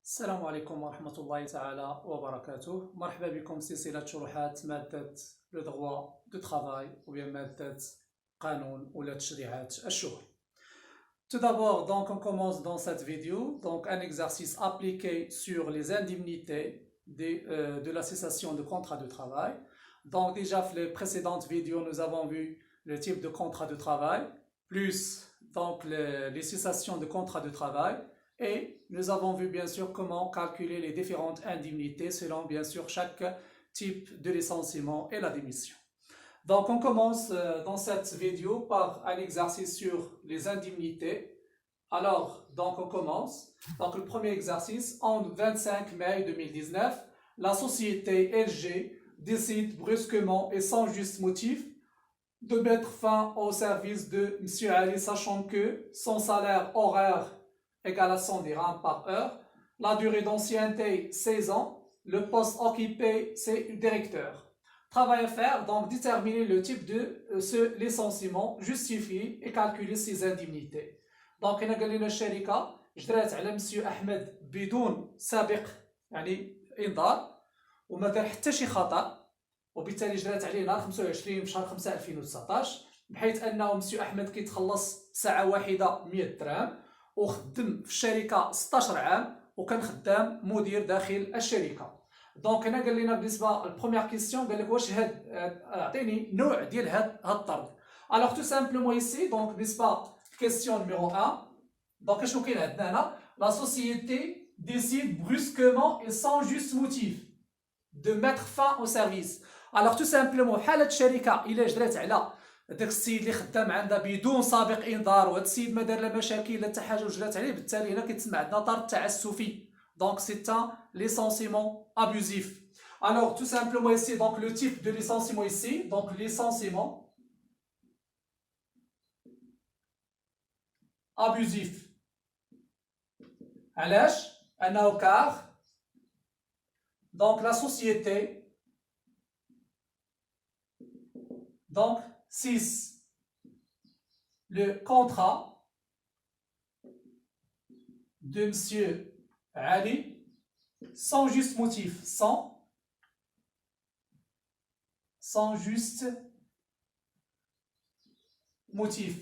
السلام عليكم ورحمة الله تعالى وبركاته. مرحبا بكم سلسلة شروحات مادة لو droit du travail ou bien مادة قانون ولا تشريعات الشغل. Tout d'abord, donc on commence dans cette vidéo donc un exercice appliqué sur les indemnités de la cessation de contrat de travail. Donc déjà dans les précédentes vidéos nous avons vu le type de contrat de travail plus donc les cessations de contrat de travail. Et nous avons vu bien sûr comment calculer les différentes indemnités selon bien sûr chaque type de licenciement et la démission. Donc on commence dans cette vidéo par un exercice sur les indemnités. Alors donc on commence. Donc le premier exercice, en 25 mai 2019, la société LG décide brusquement et sans juste motif de mettre fin au service de M. Ali, sachant que son salaire horaire égale à 100 dirhams par heure, la durée d'ancienneté 16 ans, le poste occupé c'est directeur. Travail à faire, donc déterminer le type de ce licenciement, justifier et calculer ses indemnités. Donc هنا قال لنا الشركة جرات على مسيو أحمد بدون سابق يعني إنذار وما دار حتى شي خطأ، وبالتالي جرات عليه نهار 25 في شهر 5 2019 بحيث أنه مسيو أحمد كيتخلص ساعة واحدة 100 درهم وخدم في الشركه 16 عام وكان خدام مدير داخل الشركه. دونك هنا قال لنا بالنسبه للبروميير كيسيون قال لك واش اعطيني نوع ديال هاد الطرد. الوغ تو سامبلومون ايسي دونك بالنسبه كيسيون نيميرو 1 دونك شنو كاين عندنا هنا لا سوسيتي décide brusquement et sans juste motif de mettre fin au service. الوغ تو سامبلومون حاله الشركه الا جرات على داك السيد اللي خدام عندها بدون سابق انذار وهذا السيد ما دار لا مشاكل لا حتى حاجه وجرات عليه، بالتالي هنا كيتسمى عندنا طرد تعسفي. دونك سي ان licenciement abusif. Alors tout simplement ici donc le type de licenciement ici donc licenciement abusif. علاش؟ انه car donc la société donc 6. Le contrat de M. Ali sans juste motif, sans juste motif.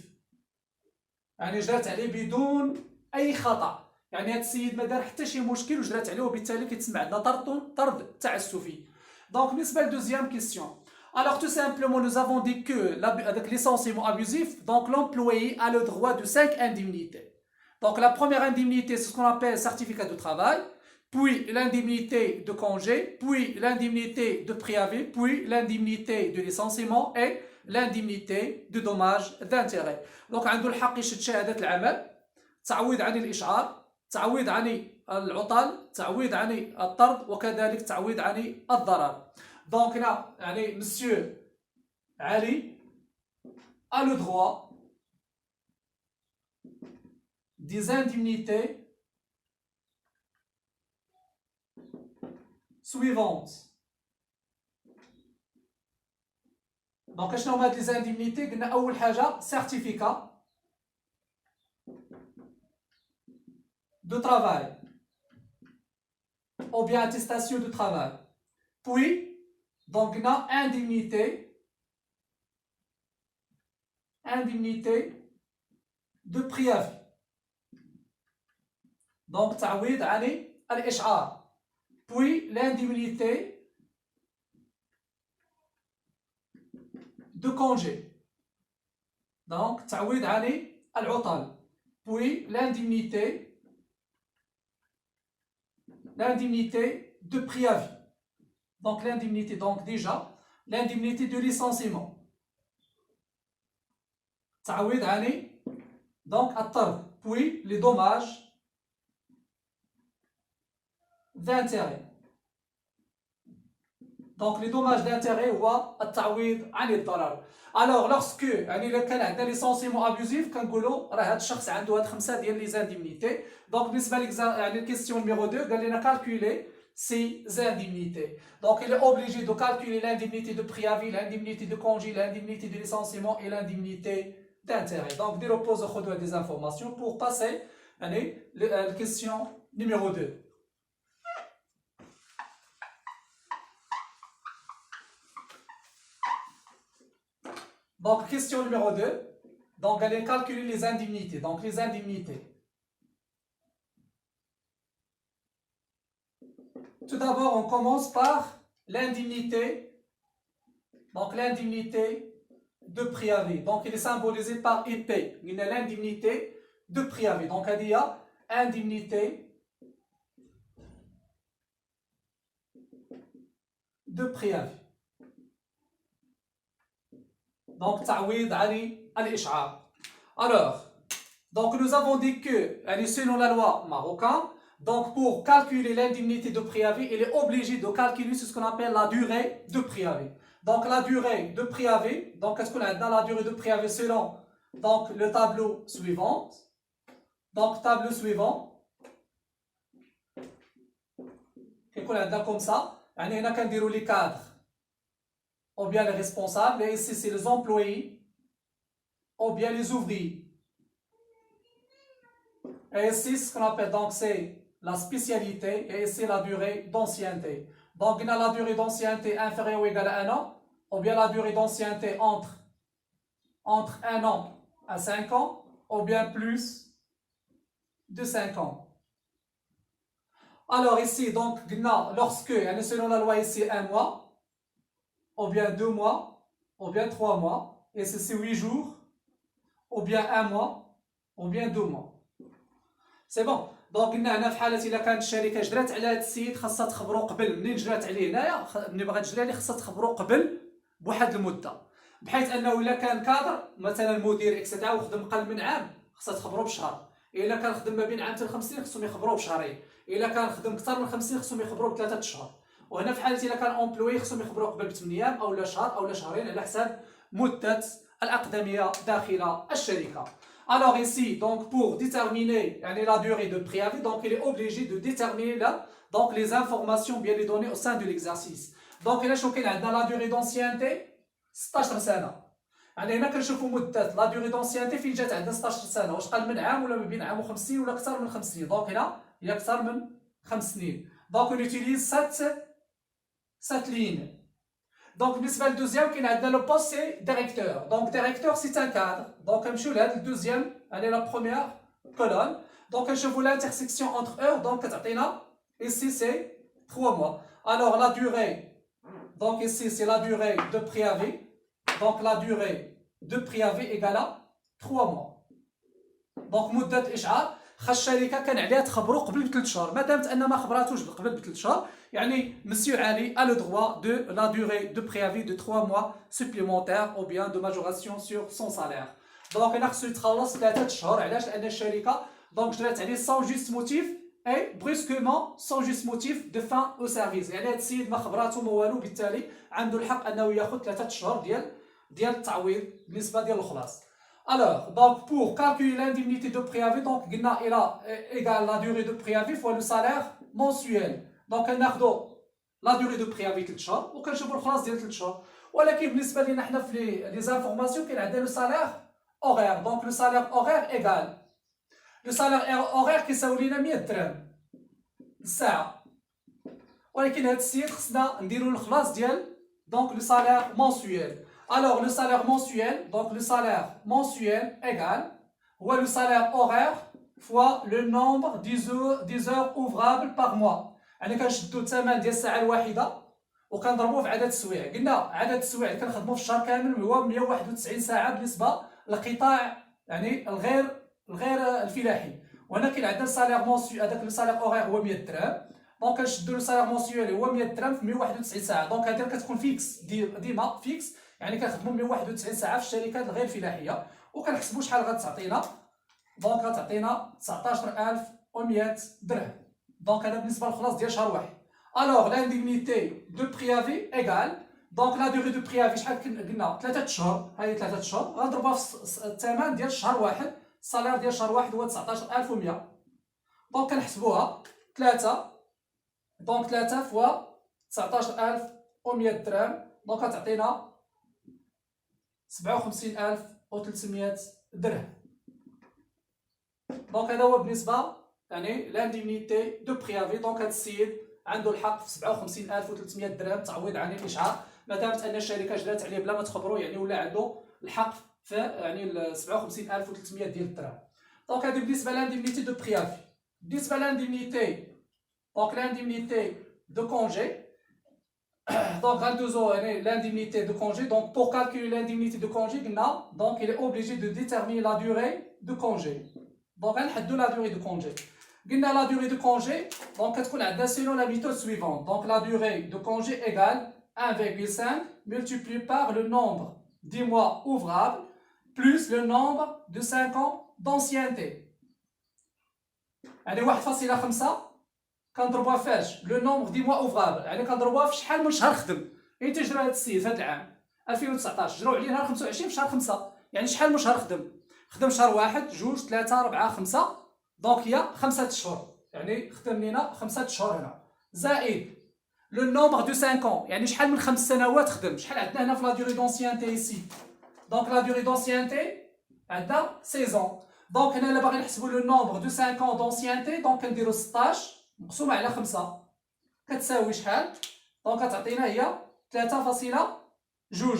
يعني جرات عليه بدون أي خطأ، يعني هذا السيد ما دار حتى شي مشكل وجرات عليه وبالتالي كيتسمى عندنا طرد تعسفي. دونك بالنسبة للدوزيام كيسيون. Alors tout simplement nous avons dit que avec licenciement abusif, donc l'employé a le droit de 5 indemnités. Donc la première indemnité c'est ce qu'on appelle certificat de travail, puis l'indemnité de congé, puis l'indemnité de préavis, puis l'indemnité de licenciement et l'indemnité de dommages d'intérêt. Donc عنده الحق يشد شهادة العمل، تعويض عن الإشعار، تعويض عن العطل، تعويض عن الطرد وكذلك تعويض عن الضرر. Donc là, Monsieur Ali a le droit des indemnités suivantes. Donc شنو هما هاد les indemnités؟ قلنا أول حاجة certificat de travail ou bien attestation de travail. Puis donc on a indemnité de préavis. Donc تعويض عن الإشعار. Puis l'indemnité de congé. Donc تعويض عن العطل. Puis l'indemnité de préavis. Donc l'indemnité, donc déjà l'indemnité de licenciement. تعويض عن donc الطرد. Puis les dommages d'intérêt. Donc les dommages d'intérêt هو التعويض عن الضرر. Alors lorsque يعني الا كان عندنا licenciement abusif كنقولوا راه هذا الشخص عنده هاد 5 ديال لي زانديمنيتي. Donc بالنسبه يعني الكيستيون نيميرو 2 قال لنا calculer ces indemnités. Donc il est obligé de calculer l'indemnité de préavis, l'indemnité de congé, l'indemnité de licenciement et l'indemnité d'intérêt. Donc ديروا pause وخذوا des informations pour passer à la question numéro 2. Donc, question numéro 2. Donc, allez calculer les indemnités. Donc, les indemnités. Tout d'abord, on commence par l'indemnité. Donc, l'indemnité de préavis. Donc, il est symbolisé par IP. Il y a l'indemnité de préavis. Donc, il y a indemnité de préavis. Donc, تعويض عن الإشعار. Alors, donc nous avons dit que, selon la loi marocaine, donc pour calculer l'indemnité de préavis, il est obligé de calculer ce qu'on appelle la durée de préavis. Donc, la durée de préavis, donc qu'est-ce qu'on a dans la durée de préavis selon donc, le tableau suivant. Donc, tableau suivant. Qu'est-ce qu'on a comme ça? On a les cadres ou bien les responsables, et ici c'est les employés ou bien les ouvriers. Et ici ce qu'on appelle donc c'est la spécialité et ici la durée d'ancienneté. Donc on a la durée d'ancienneté inférieure ou égale à 1 an, ou bien la durée d'ancienneté entre 1 an à 5 ans, ou bien plus de 5 ans. Alors ici, donc, lorsque, selon la loi ici, 1 mois, ou bien 2 mois, ou bien 3 mois, et c'est 8 jours, ou bien 1 mois, ou bien 2 mois. C'est bon. Donc قلنا هنا في حاله الا كانت الشركه جرات على هذا السيد خاصها تخبروا قبل منين جرات عليه هنايا ملي بغات تجري عليه خاصها تخبروا قبل بواحد المده بحيث انه الا كان كادر مثلا مدير اكسترا وخدم قل من عام خاصها تخبروا بشهر الا كان خدم ما بين عام حتى 50 خصهم يخبروا بشهرين الا كان خدم اكثر من 50 خصهم يخبروا ب3 اشهر وهنا في حاله الا كان امبلوي خصهم يخبروا قبل ب8 ايام او لا شهر او لا شهرين على حساب مده الاقدميه داخل الشركه. Alors ici, donc pour déterminer la durée de préavis, donc il est obligé de déterminer là, donc les informations bien les données au sein de l'exercice. Donc il a choqué dans la durée d'ancienneté 16 سنة. يعني هنا كنشوفوا مدة لا durée d'ancienneté فين جات عندنا 16 سنة واش قل من عام ولا ما بين عام و50 ولا أكثر من 5 سنين. دونك هنا هي أكثر من 5 سنين. دونك on utilise cette ligne. Donc, le deuxième, qui a le poste, c'est directeur. Donc, directeur, c'est un cadre. Donc, le deuxième, elle est la première colonne. Donc, je vous l'intersection entre heures. Donc, ici, c'est 3 mois. Alors, la durée. Donc, ici, c'est la durée de préavis. Donc, la durée de préavis égale à 3 mois. Donc, مدة إشعار. خاص الشركه كان عليها تخبروا قبل ب3 شهور ما دامت ان ما خبراتوش قبل ب3 شهور يعني مسيو علي a le droit de la durée de préavis de 3 mois supplémentaires ou bien de majoration sur son salaire. دونك انا خصو يتخلص 3 شهور علاش لان الشركه دونك جرات عليه sans juste motif et brusquement sans juste motif de fin au service. يعني هذا السيد ما خبراته ما والو بالتالي عنده الحق انه ياخذ 3 شهور ديال التعويض بالنسبه ديال الخلاص. Alors, donc pour calculer l'indemnité de préavis, donc il a égal la durée de préavis fois le salaire mensuel. Donc on a la durée de préavis 3 شهور وكنشوفوا الخلاص ديال 3 شهور. ولكن بالنسبه لنا حنا في لي زانفورماسيون كاين عندنا لو سالير horaire. Donc le salaire horaire égal le salaire horaire كيساوي لنا 100 درهم الساعه. ولكن هذا السيد خصنا نديروا الخلاص ديال donc le salaire mensuel. Alors, le salaire mensuel, donc le salaire mensuel égale le salaire horaire fois le nombre des heures ouvrables par mois. يعني كنشدو الثمن ديال الساعه الواحده وكنضربوه في عدد السوايع. قلنا عدد السوايع اللي كنخدموا في الشهر كامل هو 191 ساعه بالنسبه للقطاع يعني الغير الفلاحي. وهنا كاين عندنا السالير مونسيو هذاك لو سالير اوغير هو 100 درهم. دونك كنشدو لو سالير مونسيوال هو 100 درهم في 191 ساعه. دونك هذه كتكون فيكس ديما فيكس يعني كنخدموا 191 ساعه في الشركات الغير فلاحيه وكنحسبوا شحال غتعطينا. دونك غتعطينا 19100 درهم. دونك هذا بالنسبه للخلاص ديال شهر واحد. الوغ لانديمنيتي دو بريافي ايغال دونك لا دوغي دو بريافي شحال قلنا 3 شهور. هذه 3 شهور غنضربوها في الثمن ديال شهر واحد. الصالير ديال شهر واحد هو 19100. دونك كنحسبوها 3 دونك 3 فوا 19100 درهم. دونك غتعطينا 57300 درهم. دونك هذا هو بالنسبه يعني لانديمنيتي دو بريافي. دونك هذا السيد عنده الحق في 57300 درهم تعويض عن الاشعار ما دامت ان الشركه جرات عليه بلا ما تخبروا يعني ولا عنده الحق في يعني 57300 ديال الدراهم. دونك هذه بالنسبه لانديمنيتي دو بريافي. بالنسبه لانديمنيتي دونك لانديمنيتي دو كونجي donc غندوزو يعني l'indemnité de congé. Donc pour calculer l'indemnité de congé قلنا donc il est obligé de déterminer la durée de congé. donc غنحدو la durée de congé. قلنا la durée de congé donc كتكون عندنا selon la méthode suivante. donc la durée de congé égale 1,5 multiplié par le nombre des mois ouvrables plus le nombre de 5 ans d'ancienneté. يعني 1.5 كنضربوها فاش لو نومبر دي موا اوفرابل، يعني كنضربوها في شحال من شهر خدم. يعني تجرى هذا السيد في هذا العام 2019 جراو عليه نهار 25 في شهر 5، يعني شحال من شهر خدم شهر 1 2 3 4 5 دونك هي 5 اشهر، يعني خدم لينا 5 اشهر هنا، زائد لو نومبر دو 5 ans يعني شحال من 5 سنوات خدم. شحال عندنا هنا في لا دوري دونسيانتي ايسي؟ دونك لا دوري دونسيانتي عندنا 16 ans. دونك هنا الا باغي نحسبوا لو نومبر دو 5 ans دونسيانتي دونك كنديرو 16 مقسومة على 5 كتساوي شحال؟ دونك كتعطينا هي 3.2،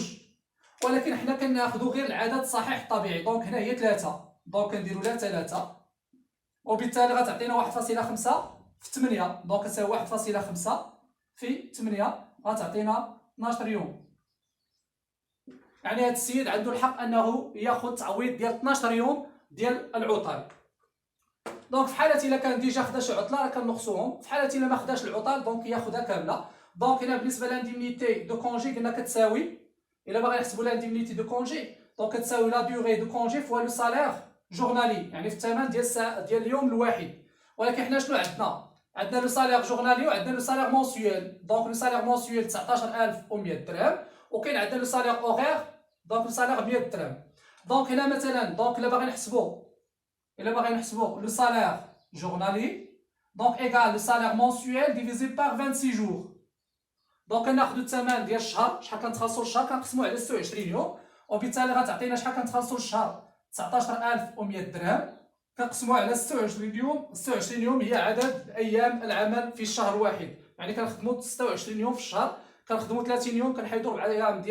ولكن حنا كناخدو غير العدد الصحيح الطبيعي. دونك هنا هي 3، دونك كنديرو لها 3 وبالتالي غتعطينا 1.5 في 8، دونك كتساوي 1.5 في 8 غتعطينا 12 يوم. يعني هاد السيد عنده الحق انه ياخذ تعويض ديال 12 يوم ديال العطل. دونك في حالة الا كان ديجا خدا شي عطله راه كنقصوهم، في حالة الا ما خداش العطل دونك ياخذها كامله. دونك هنا بالنسبه لانديمنيتي دو كونجي قلنا كتساوي، الا باغي نحسبوا لانديمنيتي دو كونجي دونك كتساوي لا ديوري دو كونجي فوا لو سالير جورنالي، يعني في الثمن ديال اليوم الواحد. ولكن حنا شنو عندنا لو سالير جورنالي وعندنا لو سالير مونسيوال. دونك لو سالير مونسيوال 19100 درهم، وكاين عندنا لو سالير اوغير دونك لو سالير 100 درهم. دونك هنا مثلا دونك الا باغي نحسبوا le salaire journalier donc égal le salaire mensuel divisé par 26 jours. donc ناخذ الثمن ديال الشهر، شحال كنتخلصوا الشهر كنقسموه على 26 يوم، وبالتالي غتعطينا شحال كنتخلصوا الشهر 19100 درهم كنقسموه على 26 يوم. 26 يوم هي عدد ايام العمل في الشهر الواحد، يعني كنخدموا 26 يوم في الشهر، كنخدموا 30 يوم كنحيدوا 4 ايام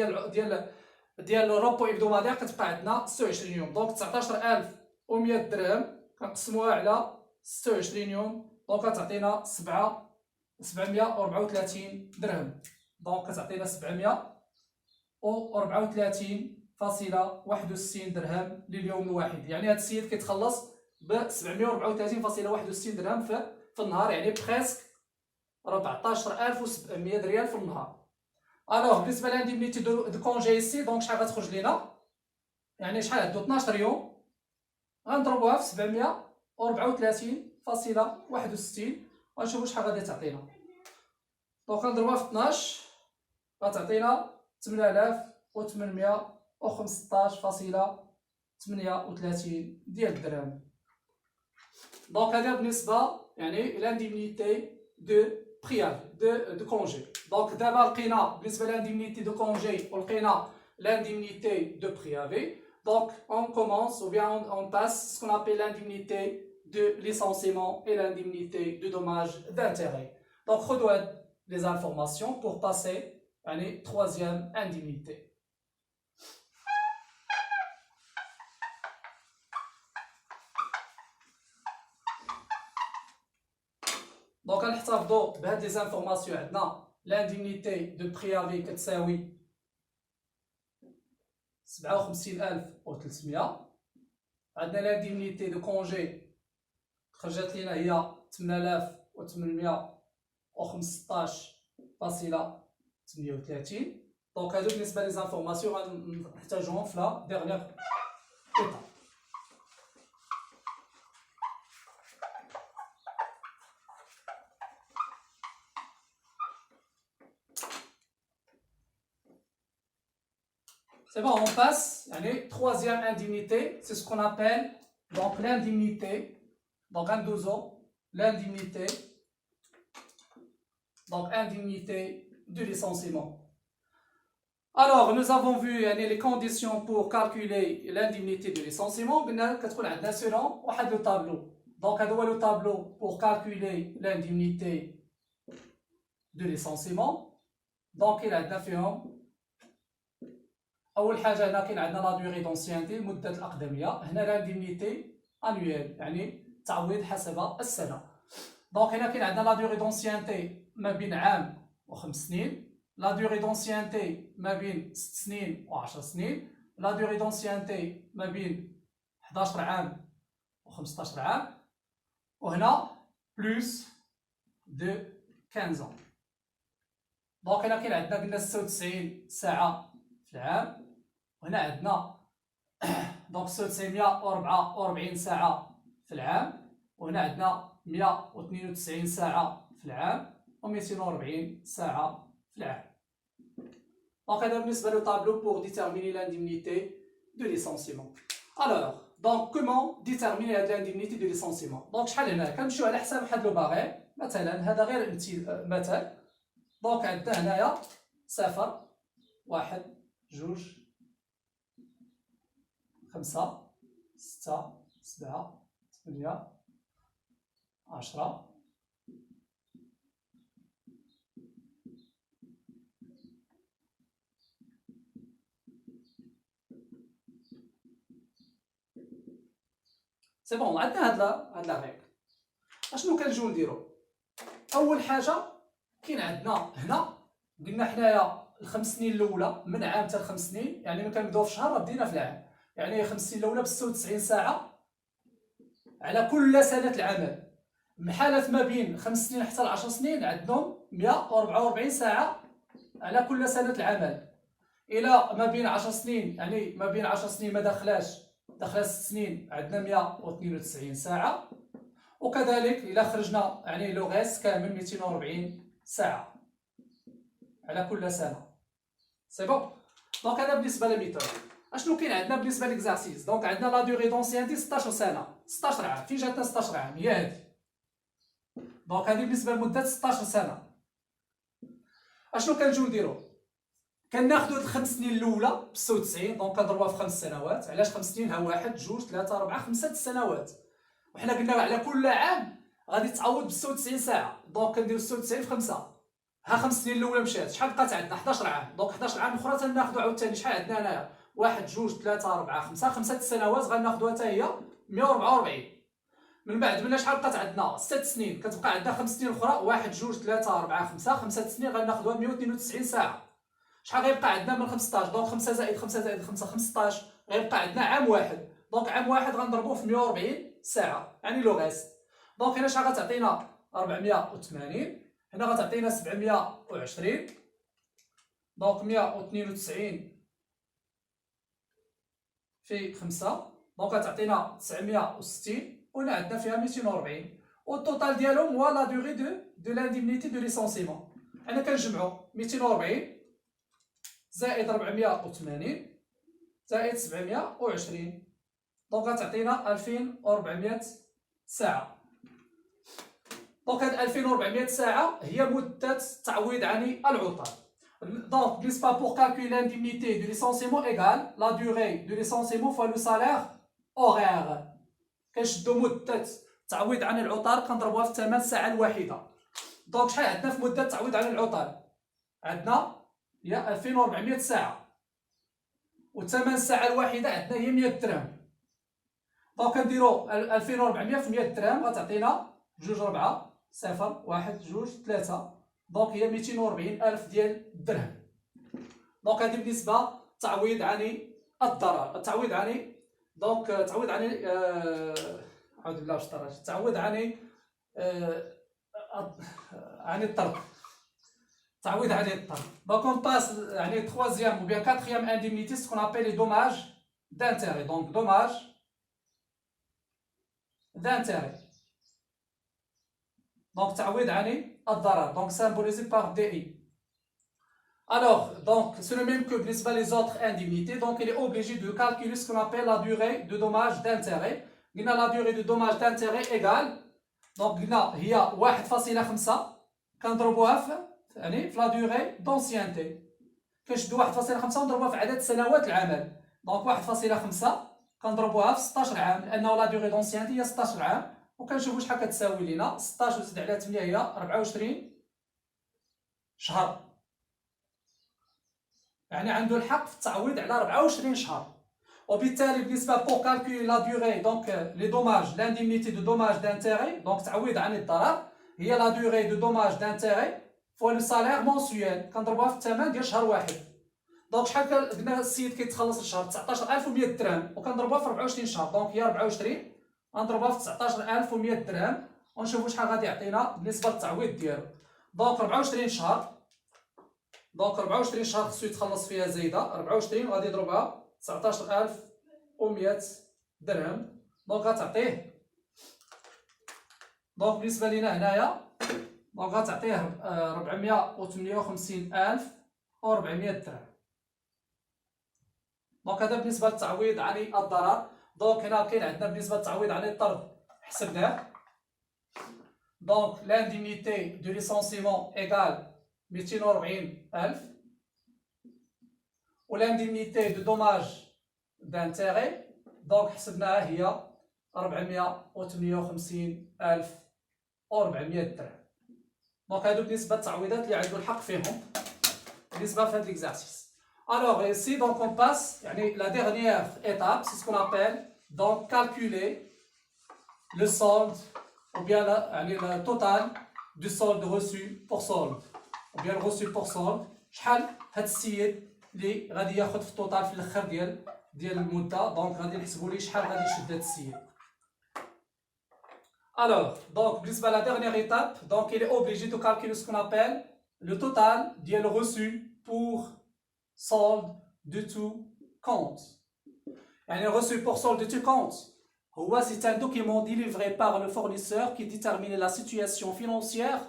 ديال الروبو ابدومادير كتبقى عندنا 26 يوم. دونك 19100 درهم كنقسموها على 26 يوم دونك كتعطينا 734 درهم. دونك كتعطينا 734.61 درهم لليوم الواحد. يعني هذا السيد كيتخلص ب 734.61 درهم في النهار، يعني بريسك 14700 ريال في النهار. الوغ بالنسبه لانديمنيتي دو كونجي سي دونك شحال غتخرج لينا؟ يعني شحال عندو 12 يوم غنضربوها في 734.61 غنشوفو شحال غادي تعطينا. دونك غنضربوها في 12 غتعطينا 8815.38 ديال الدرهم. دونك هذا بالنسبه يعني لانديمنيتي دو بريافي دو كونجي. دونك دابا لقينا بالنسبه لانديمنيتي دو كونجي ولقينا l'indemnité de préavis. Donc, on commence ou bien on passe ce qu'on appelle l'indemnité de licenciement et l'indemnité de dommages d'intérêt. Donc, on doit les informations pour passer à la troisième indemnité. Donc, on a des informations maintenant. L'indemnité de préavis كتساوي 57300. عندنا لانديمنيتي دو كونجي خرجت لينا هي 8815.38. دونك هادو بالنسبه لي زانفورماسيون غنحتاجوهم في لا ديرنيير ايطاب. C'est bon, on passe à la troisième indemnité, c'est ce qu'on appelle donc l'indemnité, donc l'indemnité, donc indemnité de licenciement. Alors, nous avons vu les conditions pour calculer l'indemnité de licenciement. On a selon le tableau. Donc, on a le tableau pour calculer l'indemnité de licenciement. Donc, il a fait اول حاجه هنا كاين عندنا لا دوغي دونسيانتي، مده الاقدميه. هنا لانديمنيتي انويل يعني تعويض حسب السنه. دونك هنا كاين عندنا لا دوغي دونسيانتي ما بين عام و5 سنين، لا دوغي دونسيانتي ما بين 6 سنين و10 سنين، لا دوغي دونسيانتي ما بين 11 عام و15 عام، وهنا بلوس دو 15 ans. دونك هنا كاين عندنا قلنا 96 ساعة في العام، وهنا عندنا دونك 96 144 ساعة في العام، وهنا عندنا 192 ساعة في العام و 240 ساعة في العام. دونك هذا بالنسبة لو طابلو بور ديتيرميني لانديمنيتي دو ليسونسيمون. الوغ دونك كومون ديتيرميني هاد لانديمنيتي دو ليسونسيمون؟ دونك شحال هنا كنمشيو على حساب واحد لو باغي، مثلا هذا غير مثال. دونك عندنا هنايا 0 1 2 5 6 7 8 10 سي بون. عندنا هاد لا ريغل. اشنو كنجيو نديرو؟ اول حاجه كاين عندنا هنا قلنا حنايا الخمس سنين الاولى من عام حتى ل5 سنين، يعني ملي كنبداو في شهر بدينا في العام، يعني 5 سنين الاولى ب 96 ساعه على كل سنه العمل. محالات ما بين 5 سنين حتى ل 10 سنين عندهم 144 ساعه على كل سنه العمل. الى ما بين 10 سنين، يعني ما بين 10 سنين ما داخلاش 6 سنين، عندنا 192 ساعه. وكذلك الى خرجنا يعني لو غيس كامل 240 ساعه على كل سنه. سي بون. دونك هذا بالنسبه للميثود. اشنو كاين عندنا بالنسبه ليكزارسيس؟ دونك عندنا لا دوغي دونسيانتي 16 سنه، 16 عام. فين جاتنا 16 عام؟ هي هذه. دونك هذه بالنسبه لمده 16 سنه. اشنو كنجيو نديرو؟ كناخذوا الخمس سنين الاولى ب 96، دونك كنضربوها في 5 سنوات. علاش 5 سنين؟ ها 1 2 3 4 5 6 سنوات، وحنا قلنا على كل عام غادي تعوض ب 96 ساعه. دونك كنديرو 96 في 5، ها 5 سنين الاولى مشات، شحال بقات عندنا؟ 11 عام. دونك 11 عام الاخرى تناخذوا عاوتاني شحال عندنا هنايا؟ 1 2 3 4 5 5 سنوات غناخذوها حتى هي 144. من بعد منا شحال بقات عندنا؟ 6 سنين، كتبقى عندنا 5 سنين اخرى، 1 2 3 4 5 5 سنين غناخذوها 192 ساعه. شحال غيبقى عندنا من 15؟ دونك 5 زائد 5 زائد 5 15، غيبقى عندنا عام واحد. دونك عام واحد غنضربوه في 140 ساعه، يعني لو غيست. دونك هنا شحال غتعطينا؟ 480. هنا غتعطينا 720. دونك 192 في 5، دونك غتعطينا 960. وهنا عندنا فيها 240. والتوتال ديالهم هو لا دوغي دو لانديمنيتي دو ليسونسيمون. انا كنجمعو 240 زائد 480 زائد 720، دونك غتعطينا 2400 ساعة. دونك هاد 2400 ساعة هي مدة التعويض عن العطل. دونك بالنسبة pour calculer l'indemnité de licenciement égale la durée de licenciement fois le salaire horaire. كنشدو مدة التعويض عن العطل كنضربوها في 8 ساعة الواحدة. دونك شحال عندنا في مدة التعويض عن العطل؟ عندنا هي 2400 ساعة، و8 ساعة الواحدة عندنا هي 100 درهم. دونك كنديرو 2400 في 100 درهم غتعطينا 2 4 0 1 2 3، دونك هي 240,000 ديال الدرهم. دونك هذه بالنسبة تعويض عن الضرر، التعويض عن دونك تعويض عن أعوذ بالله باش طرات، تعويض عن الطرد، تعويض عن الطرد. دونك اون باس يعني troisième ou bien quatrième indemnité, ce qu'on appelle les dommages d'intérêt. Donc dommages d'intérêt. Donc تعويض عن الضرر، donc symbolisé par DI. Alors, donc c'est le même que بالنسبة les autres indemnités. Donc il est obligé de calculer ce qu'on appelle la durée de dommage d'intérêt. قلنا la durée de dommage d'intérêt égale، donc قلنا هي 1.5 كنضربوها في يعني في لا دوغي دونسيانتي. كنشدو 1.5 ونضربوها في عدد سنوات العمل. دونك 1.5 كنضربوها في 16 عام، لانه لا دوغي دونسيانتي هي 16 عام. وكنشوفو شحال كتساوي لينا. 16 وزيد على 8 هي 24 شهر. يعني عنده الحق في التعويض على 24 شهر. وبالتالي بالنسبه بور كالكول لا ديوري دونك لي دوماج لانديمنيتي دو دوماج دانتيغي دونك تعويض عن الضرر هي لا ديوري دو دوماج دانتيغي فوا لو سالير مونسيوال كنضربوها في الثمن ديال شهر واحد. دونك شحال قلنا السيد كيتخلص الشهر 19100 درهم وكنضربوها في 24 شهر دونك هي 24 غنضربوها في 19100 درهم ونشوفوا شحال غادي يعطينا بالنسبه للتعويض ديالو. دونك 24 شهر دونك 24 شهر خصو يتخلص فيها زايده 24 غادي يضربها 19100 درهم دونك غتعطيه دونك بالنسبه لينا هنايا دونك غتعطيه 458400 درهم. دونك هذا بالنسبه للتعويض عن الضرر. دونك هنا كاين عندنا بالنسبه للتعويض عن الطرد حسبناه دونك لانديمنيتي دو ليسونسيمون ايكال 240000 و لانديمنيتي دو دوماج دانتيغي دونك حسبناها هي 458400 درهم. دونك هادو بالنسبه للتعويضات اللي عنده الحق فيهم بالنسبه لهاد ليكزارسيس. Alors ici donc on passe la dernière étape, c'est ce qu'on appelle donc calculer le solde ou bien le total du solde reçu pour solde ou bien le reçu pour solde شحال هاد السيد اللي غادي ياخذ في التوتال في الاخر ديال المده دونك غادي نحسبوا ليه شحال غادي يشد هاد السيد. Alors donc بالنسبه la dernière étape donc il est obligé de calculer ce qu'on appelle le total ديال reçu pour solde de tout compte. Le reçu pour solde de tout compte, c'est un document délivré par le fournisseur qui détermine la situation financière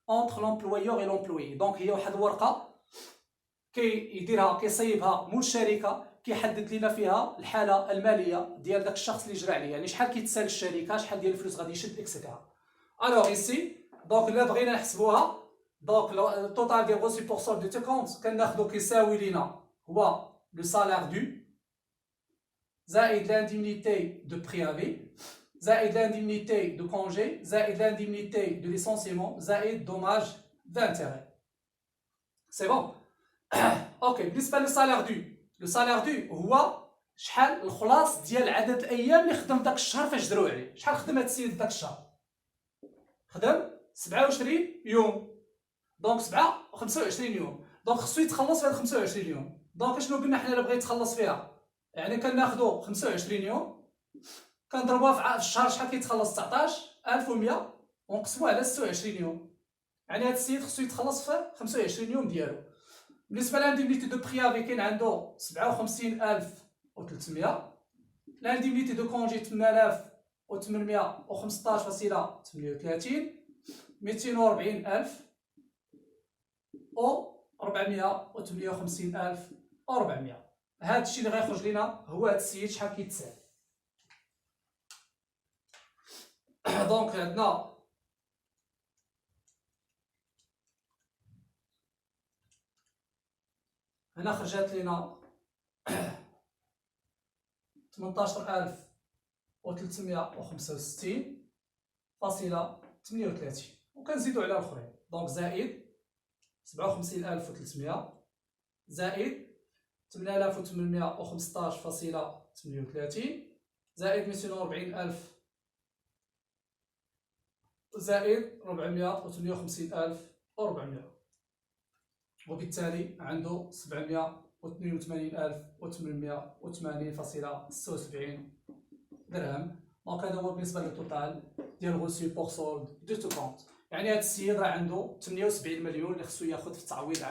entre l'employeur et l'employé. Donc, il y a une ورقة كيصيبها مول الشركة كيحدد لنا فيها الحالة المالية ديال داك الشخص اللي جرى عليه، يعني شحال كيتسال الشركة، شحال ديال الفلوس غادي يشد اكسيتيرا. Alors ici, donc là بغينا نحسبوها دونك التوتال ديال reçu pour solde de tout compte كناخدو كيساوي لينا هو لو سالير دو زائد لانديمنيتي دو بريافي زائد لانديمنيتي دو كونجي زائد لانديمنيتي دو ليسونسيمون زائد دوماج دانتيغي. سي بون اوكي. بالنسبه للسالير دو لو سالير دو هو شحال الخلاص ديال عدد الايام اللي خدم داك الشهر فاش دروا عليه. شحال خدم هاد السيد داك الشهر؟ خدم 27 يوم دونك 25 يوم دونك خصو يتخلص في هاد 25 يوم. دونك شنو قلنا حنا الا بغا يتخلص فيها يعني كناخدو 25 يوم كنضربوها في الشهر شحال كيتخلص 19100 ونقسموه على 26 يوم يعني هاد السيد خصو يتخلص في 25 يوم ديالو. بالنسبه لانديمنيتي دو بريافي كاين عنده 57300 لانديمنيتي دو كونجي 8815.38 240000 و 458400. هاد الشيء اللي غيخرج لينا هو هاد السيد شحال كيتسال. دونك عندنا هنا خرجات لينا 18365.38 وكنزيدو على الاخرين دونك زائد 57300 زائد 8815.38 زائد 240000 زائد 458400 وبالتالي عنده 782880.76 درهم. دونك هذا هو بالنسبه للتوتال ديال غوسي بور سولد دو تو كونت. يعني هذا السيد راه عنده 78 مليون اللي خصو ياخذ في التعويض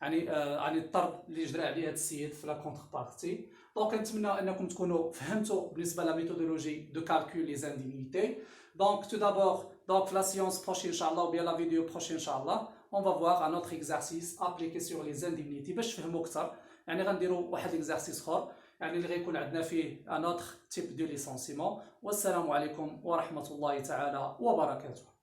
عن الطرد اللي جرى عليه هذا السيد في لا كونتر بارتي. دونك كنتمنى انكم تكونوا فهمتوا بالنسبه لا ميثودولوجي دو كالكول لي زانديميتي. دونك تو دابور دونك في لا سيونس بروشين ان شاء الله وبيان لا فيديو بروشين ان شاء الله on va voir un autre exercice appliqué sur les indemnités باش تفهموا اكثر. يعني غنديروا واحد الاكزرسيس اخر يعني اللي غيكون عندنا فيه un autre type de licenciement. والسلام عليكم ورحمه الله تعالى وبركاته.